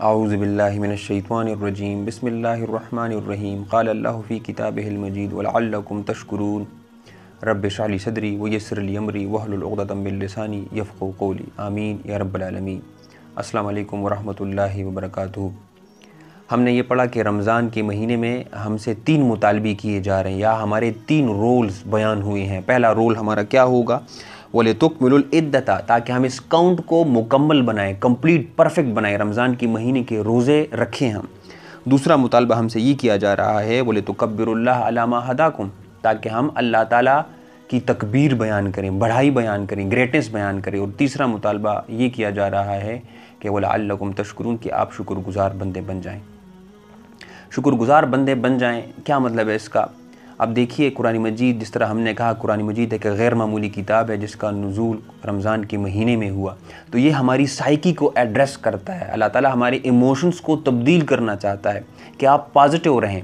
اعوذ باللہ من الشیطان الرجیم بسم اللہ الرحمن الرحیم قال اللہ فی کتابہ المجید لعلکم تشکرون رب اشرح لی صدری ویسر لی امری واحلل عقدۃ من لسانی یفقہوا قولی آمین یا رب العالمین۔ السلام علیکم ورحمۃ اللہ وبرکاتہ۔ ہم نے یہ پڑھا کہ رمضان کے مہینے میں ہم سے 3 مطالبے کیے جا رہے ہیں، یا ہمارے 3 رولز بیان ہوئے ہیں۔ پہلا رول ہمارا کیا ہوگا؟ وَلِتُكْمِلُوا الْعِدَّةَ، تاکہ ہم اس کاؤنٹ کو مکمل بنائیں، کمپلیٹ پرفیکٹ بنائیں، رمضان کے مہینے کے روزے رکھیں ہم۔ دوسرا مطالبہ ہم سے یہ کیا جا رہا ہے وَلِتُكَبِّرُوا اللَّهَ عَلَىٰ مَا هَدَاكُمْ، تاکہ ہم اللہ تعالیٰ کی تکبیر بیان کریں، بڑھائی بیان کریں، گریٹنس بیان کریں۔ اور تیسرا مطالبہ یہ کیا جا رہا ہے کہ وَلَعَلَّكُمْ تشکرون، کہ آپ شکر گزار بندے بن جائیں۔ شکر گزار بندے بن جائیں، کیا مطلب ہے اس کا؟ اب دیکھیے، قرآن مجید، جس طرح ہم نے کہا قرآن مجید ایک غیر معمولی کتاب ہے جس کا نزول رمضان کے مہینے میں ہوا، تو یہ ہماری سائیکی کو ایڈریس کرتا ہے۔ اللہ تعالیٰ ہمارے ایموشنز کو تبدیل کرنا چاہتا ہے کہ آپ پازیٹیو رہیں۔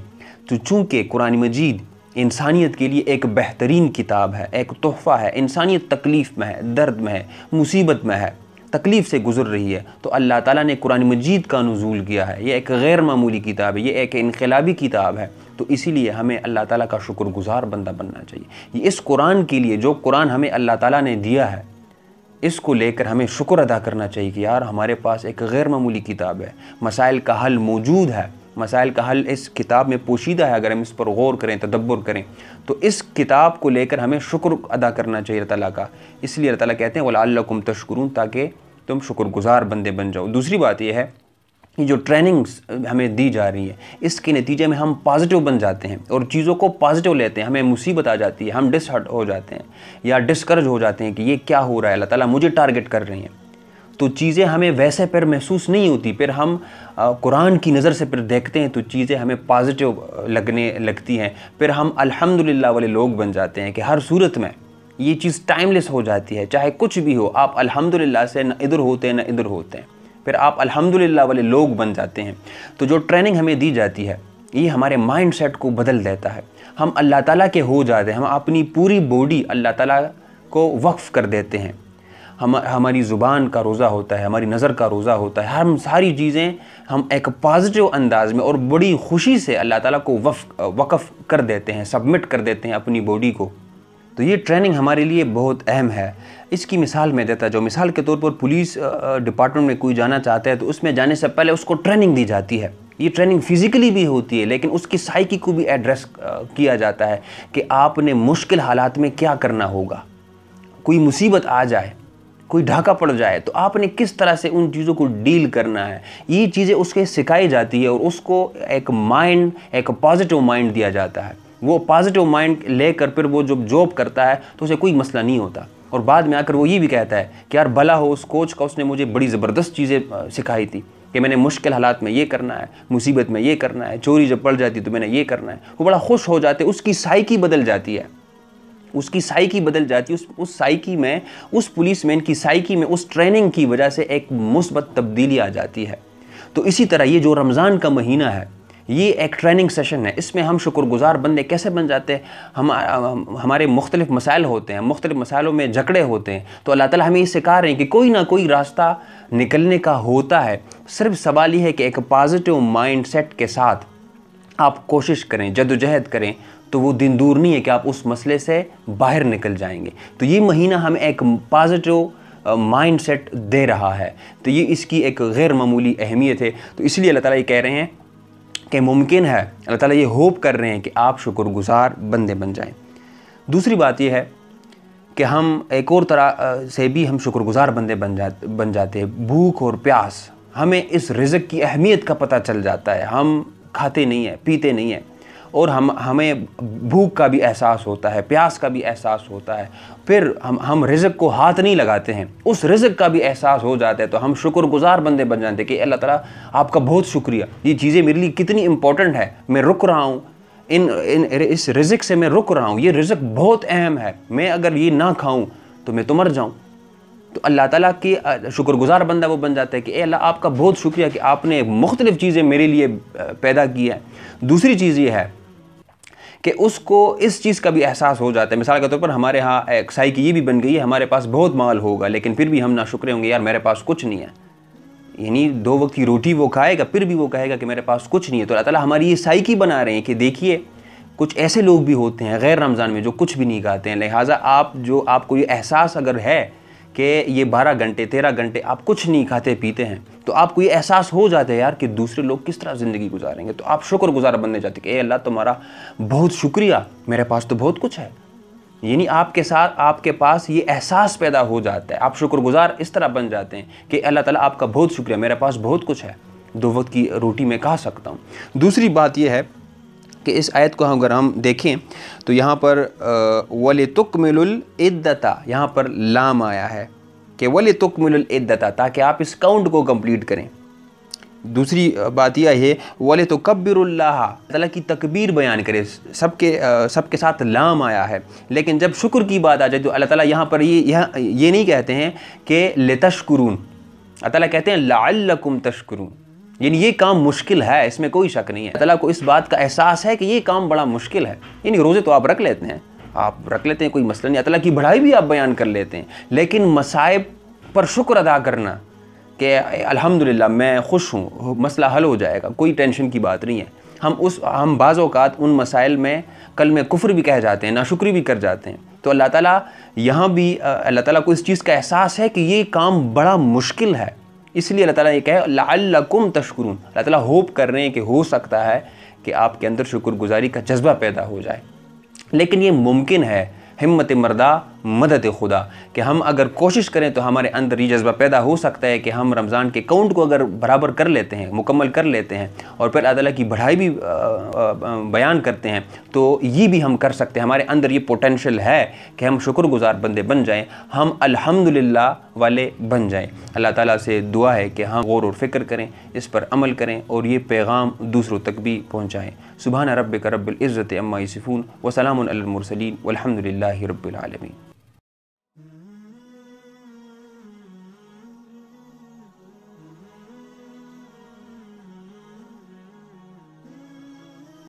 تو چونکہ قرآن مجید انسانیت کے لیے ایک بہترین کتاب ہے، ایک تحفہ ہے، انسانیت تکلیف میں ہے، درد میں ہے، مصیبت میں ہے، تکلیف سے گزر رہی ہے، تو اللہ تعالیٰ نے قرآن مجید کا نزول کیا ہے۔ یہ ایک غیر معمولی کتاب ہے، یہ ایک انقلابی کتاب ہے، تو اسی لیے ہمیں اللہ تعالیٰ کا شکر گزار بندہ بننا چاہیے۔ یہ اس قرآن کے لیے، جو قرآن ہمیں اللہ تعالیٰ نے دیا ہے، اس کو لے کر ہمیں شکر ادا کرنا چاہیے کہ یار ہمارے پاس ایک غیر معمولی کتاب ہے، مسائل کا حل موجود ہے، مسائل کا حل اس کتاب میں پوشیدہ ہے۔ اگر ہم اس پر غور کریں، تدبر کریں، تو اس کتاب کو لے کر ہمیں شکر ادا کرنا چاہیے اللہ تعالیٰ کا۔ اس لیے اللہ تعالیٰ کہتے ہیں وَلَعَلَّكُمْ تشکرون، تاکہ تم شکر گزار بندے بن جاؤ۔ دوسری بات یہ ہے کہ جو ٹریننگز ہمیں دی جا رہی ہیں، اس کے نتیجے میں ہم پازیٹیو بن جاتے ہیں اور چیزوں کو پازیٹیو لیتے ہیں۔ ہمیں مصیبت آ جاتی ہے، ہم ڈس ہرٹ ہو جاتے ہیں یا ڈسکرج ہو جاتے ہیں کہ یہ کیا ہو رہا ہے، اللہ تعالیٰ مجھے ٹارگٹ کر رہے ہیں، تو چیزیں ہمیں ویسے پھر محسوس نہیں ہوتی۔ پھر ہم قرآن کی نظر سے پھر دیکھتے ہیں تو چیزیں ہمیں پازیٹیو لگنے لگتی ہیں، پھر ہم الحمدللہ والے لوگ بن جاتے ہیں کہ ہر صورت میں یہ چیز ٹائم لیس ہو جاتی ہے، چاہے کچھ بھی ہو، آپ الحمدللہ سے نہ ادھر ہوتے ہیں نہ ادھر ہوتے ہیں، پھر آپ الحمدللہ والے لوگ بن جاتے ہیں۔ تو جو ٹریننگ ہمیں دی جاتی ہے، یہ ہمارے مائنڈ سیٹ کو بدل دیتا ہے، ہم اللہ تعالیٰ کے ہو جاتے ہیں، ہم اپنی پوری باڈی اللہ تعالیٰ کو وقف کر دیتے ہیں۔ ہماری زبان کا روزہ ہوتا ہے، ہماری نظر کا روزہ ہوتا ہے، ہم ساری چیزیں ہم ایک پازیٹیو انداز میں اور بڑی خوشی سے اللہ تعالیٰ کو وقف کر دیتے ہیں، سبمٹ کر دیتے ہیں اپنی باڈی کو۔ تو یہ ٹریننگ ہمارے لیے بہت اہم ہے۔ اس کی مثال میں دیتا جو مثال کے طور پر پولیس ڈپارٹمنٹ میں کوئی جانا چاہتا ہے تو اس میں جانے سے پہلے اس کو ٹریننگ دی جاتی ہے۔ یہ ٹریننگ فزیکلی بھی ہوتی ہے، لیکن اس کی سائیکی کو بھی ایڈریس کیا جاتا ہے کہ آپ نے مشکل حالات میں کیا کرنا ہوگا۔ کوئی مصیبت آ جائے، کوئی ڈھاکہ پڑ جائے، تو آپ نے کس طرح سے ان چیزوں کو ڈیل کرنا ہے، یہ چیزیں اس کے سکھائی جاتی ہے اور اس کو ایک مائنڈ، ایک پازیٹیو مائنڈ دیا جاتا ہے۔ وہ پازیٹیو مائنڈ لے کر پھر وہ جب جاب کرتا ہے تو اسے کوئی مسئلہ نہیں ہوتا، اور بعد میں آ کر وہ یہ بھی کہتا ہے کہ یار بھلا ہو اس کوچ کا، اس نے مجھے بڑی زبردست چیزیں سکھائی تھی کہ میں نے مشکل حالات میں یہ کرنا ہے، مصیبت میں یہ کرنا ہے، چوری جب پڑ جاتی تو میں نے یہ کرنا ہے۔ وہ بڑا خوش ہو جاتے، اس کی سائیکی بدل جاتی ہے، اس کی سائیکی بدل جاتی ہے، اس سائیکی میں، اس پولیس مین کی سائیکی میں اس ٹریننگ کی وجہ سے ایک مثبت تبدیلی آ جاتی ہے۔ تو اسی طرح یہ جو رمضان کا مہینہ ہے، یہ ایک ٹریننگ سیشن ہے۔ اس میں ہم شکر گزار بندے کیسے بن جاتے ہیں؟ ہمارے مختلف مسائل ہوتے ہیں، مختلف مسائلوں میں جھگڑے ہوتے ہیں، تو اللہ تعالیٰ ہمیں یہ سکھا رہے ہیں کہ کوئی نہ کوئی راستہ نکلنے کا ہوتا ہے۔ صرف سوال یہ ہے کہ ایک پازیٹیو مائنڈ سیٹ کے ساتھ آپ کوشش کریں، جدوجہد کریں، تو وہ دن دور نہیں ہے کہ آپ اس مسئلے سے باہر نکل جائیں گے۔ تو یہ مہینہ ہمیں ایک پازیٹیو مائنڈ سیٹ دے رہا ہے، تو یہ اس کی ایک غیر معمولی اہمیت ہے۔ تو اس لیے اللہ تعالیٰ یہ کہہ رہے ہیں کہ ممکن ہے، اللہ تعالیٰ یہ ہوپ کر رہے ہیں کہ آپ شکر گزار بندے بن جائیں۔ دوسری بات یہ ہے کہ ہم ایک اور طرح سے بھی ہم شکر گزار بندے بن جاتے ہیں۔ بھوک اور پیاس، ہمیں اس رزق کی اہمیت کا پتہ چل جاتا ہے۔ ہم کھاتے نہیں ہیں، پیتے نہیں ہیں، اور ہمیں بھوک کا بھی احساس ہوتا ہے، پیاس کا بھی احساس ہوتا ہے، پھر ہم رزق کو ہاتھ نہیں لگاتے ہیں، اس رزق کا بھی احساس ہو جاتا ہے، تو ہم شکر گزار بندے بن جاتے ہیں کہ اللہ تعالیٰ آپ کا بہت شکریہ، یہ چیزیں میرے لیے کتنی امپورٹنٹ ہے، میں رک رہا ہوں، اس رزق سے میں رک رہا ہوں، یہ رزق بہت اہم ہے، میں اگر یہ نہ کھاؤں تو میں تو مر جاؤں۔ تو اللہ تعالیٰ کی شکر گزار بندہ وہ بن جاتا ہے کہ اے اللہ آپ کا بہت شکریہ کہ آپ نے مختلف چیزیں میرے لیے پیدا کی ہیں۔ دوسری چیز یہ ہے کہ اس کو اس چیز کا بھی احساس ہو جاتا ہے. مثال کے طور پر ہمارے ہاں ایک سائیکی یہ بھی بن گئی ہے, ہمارے پاس بہت مال ہوگا لیکن پھر بھی ہم ناشکرے ہوں گے, یار میرے پاس کچھ نہیں ہے. یعنی 2 وقت کی روٹی وہ کھائے گا پھر بھی وہ کہے گا کہ میرے پاس کچھ نہیں ہے. تو اللہ تعالیٰ ہماری یہ سائیکی بنا رہے ہیں کہ دیکھیے کچھ ایسے لوگ بھی ہوتے ہیں غیر رمضان میں جو کچھ بھی نہیں کھاتے ہیں. لہٰذا آپ کو یہ احساس اگر ہے کہ یہ 12 گھنٹے 13 گھنٹے آپ کچھ نہیں کھاتے پیتے ہیں, تو آپ کو یہ احساس ہو جاتا ہے یار کہ دوسرے لوگ کس طرح زندگی گزاریں گے. تو آپ شکر گزار بننے جاتے ہیں کہ اے اللہ تمہارا بہت شکریہ, میرے پاس تو بہت کچھ ہے. یعنی آپ کے پاس یہ احساس پیدا ہو جاتا ہے, آپ شکر گزار اس طرح بن جاتے ہیں کہ اللہ تعالیٰ آپ کا بہت شکریہ, میرے پاس بہت کچھ ہے, 2 وقت کی روٹی میں کھا سکتا ہوں. دوسری بات یہ ہے کہ اس آیت کو اگر ہم دیکھیں تو یہاں پر وَلِتُكْمِلُ الْعِدَّةَ, یہاں پر لام آیا ہے کہ وَلِتُكْمِلُ الْعِدَّةَ, تاکہ آپ اس کاؤنٹ کو کمپلیٹ کریں. دوسری بات یہ ہے وَلِتُكَبِّرُ اللَّهَ, اللہ کی تکبیر بیان کرے. سب کے ساتھ لام آیا ہے, لیکن جب شکر کی بات آ جائے تو اللہ تعالیٰ یہاں پر یہ نہیں کہتے ہیں کہ لِتَشْكُرُونَ, اللہ تعالیٰ کہتے ہیں لعلکم تشکرون. یعنی یہ کام مشکل ہے, اس میں کوئی شک نہیں ہے. اللہ تعالیٰ کو اس بات کا احساس ہے کہ یہ کام بڑا مشکل ہے. یعنی روزے تو آپ رکھ لیتے ہیں, کوئی مسئلہ نہیں, اللہ تعالیٰ کی بڑائی بھی آپ بیان کر لیتے ہیں, لیکن مصائب پر شکر ادا کرنا کہ الحمدللہ میں خوش ہوں, مسئلہ حل ہو جائے گا, کوئی ٹینشن کی بات نہیں ہے. ہم بعض اوقات ان مسائل میں کلمہ کفر بھی کہہ جاتے ہیں, ناشکری بھی کر جاتے ہیں. تو اللہ تعالیٰ یہاں بھی اللہ تعالیٰ کو اس چیز کا احساس ہے کہ یہ کام بڑا مشکل ہے, اس لیے اللہ تعالیٰ یہ کہے لعلکم تشکرون. اللہ تعالیٰ ہوپ کر رہے ہیں کہ ہو سکتا ہے کہ آپ کے اندر شکر گزاری کا جذبہ پیدا ہو جائے. لیکن یہ ممکن ہے, ہمت مردہ مدد خدا, کہ ہم اگر کوشش کریں تو ہمارے اندر یہ جذبہ پیدا ہو سکتا ہے کہ ہم رمضان کے کاؤنٹ کو اگر برابر کر لیتے ہیں, مکمل کر لیتے ہیں, اور پھر اللہ تعالیٰ کی بڑھائی بھی بیان کرتے ہیں, تو یہ بھی ہم کر سکتے ہیں. ہمارے اندر یہ پوٹینشیل ہے کہ ہم شکر گزار بندے بن جائیں, ہم الحمدللہ والے بن جائیں. اللہ تعالیٰ سے دعا ہے کہ ہم غور و فکر کریں, اس پر عمل کریں, اور یہ پیغام دوسروں تک بھی پہنچائیں. سبحان ربک رب العزت عما یصفون وسلام علی المرسلین والحمد للہ رب العالمین.